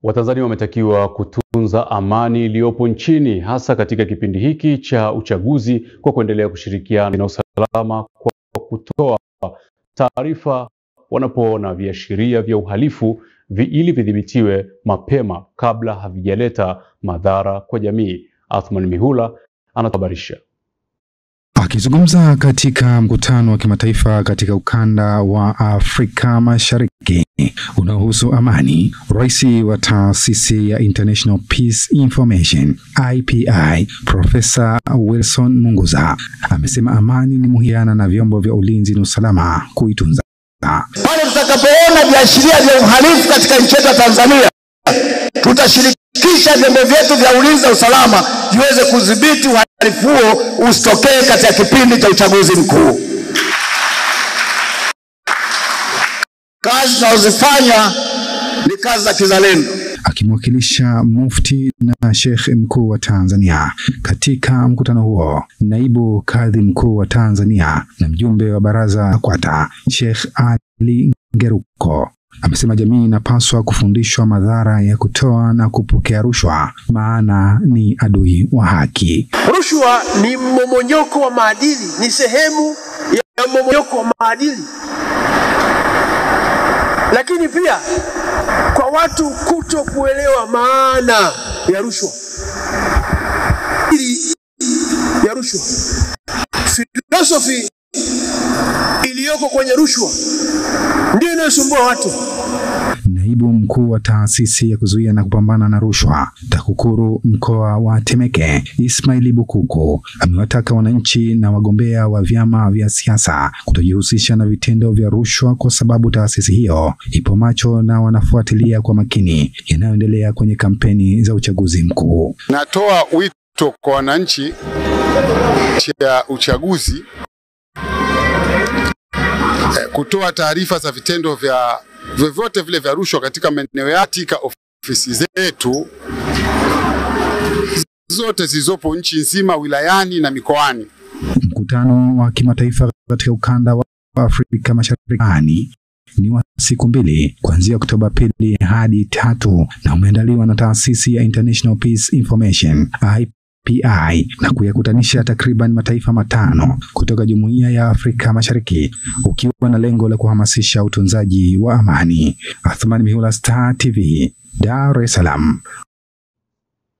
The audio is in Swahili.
Watanzania wametakiwa kutunza amani iliyopo nchini hasa katika kipindi hiki cha uchaguzi kwa kuendelea kushirikiana na usalama kwa kutoa taarifa wanapoona viashiria vya uhalifu ili vidhibitiwe mapema kabla havijaleta madhara kwa jamii. Athman Mihula anatuhabarisha. Akizungumza katika mkutano wa kimataifa katika ukanda wa Afrika Mashariki unaohusu amani, rais wa taasisi ya International Peace Information IPI, Profesa Wilson Munguza, amesema amani ni muhimu na vyombo vya ulinzi na usalama kuitunza. Pale tutakapoona viashiria vya uhalifu katika nchi yetu ya Tanzania, tutashirikisha vyombo vyetu vya ulinzi na usalama viweze kudhibiti uhalifu huo usitokee katika kipindi cha uchaguzi mkuu. Kazi tunazofanya ni kazi za kizalendo. Akimwakilisha mufti na Sheikh mkuu wa Tanzania katika mkutano huo, naibu kadhi mkuu wa Tanzania na mjumbe wa baraza KWATA Sheikh Ali Ngeruko amesema jamii inapaswa kufundishwa madhara ya kutoa na kupokea rushwa, maana ni adui wa haki. Rushwa ni mmomonyoko wa maadili, ni sehemu ya mmomonyoko wa maadili. Lakini pia kwa watu kuto kuelewa maana ya rushwa, filosofi iliyoko kwenye rushwa ndio inayosumbua watu. Naibu mkuu wa taasisi ya kuzuia na kupambana na rushwa TAKUKURU mkoa wa Temeke Ismaili Bukuku amewataka wananchi na wagombea wa vyama vya siasa kutojihusisha na vitendo vya rushwa kwa sababu taasisi hiyo ipo macho na wanafuatilia kwa makini yanayoendelea kwenye kampeni za uchaguzi mkuu. Natoa wito kwa wananchi ya uchaguzi kutoa taarifa za vitendo vya vyovyote vile vya rushwa katika maeneo ya katika ofisi zetu zote zilizopo nchi nzima, wilayani na mikoani. Mkutano wa kimataifa katika ukanda wa Afrika Mashariki ni wa siku 2 kuanzia Oktoba 2 hadi 3 na umeandaliwa na taasisi ya International Peace Information IPI na kuyakutanisha takriban mataifa 5 kutoka Jumuiya ya Afrika Mashariki ukiwa na lengo la kuhamasisha utunzaji wa amani. Athman Mihula, Star TV, Dar es Salaam.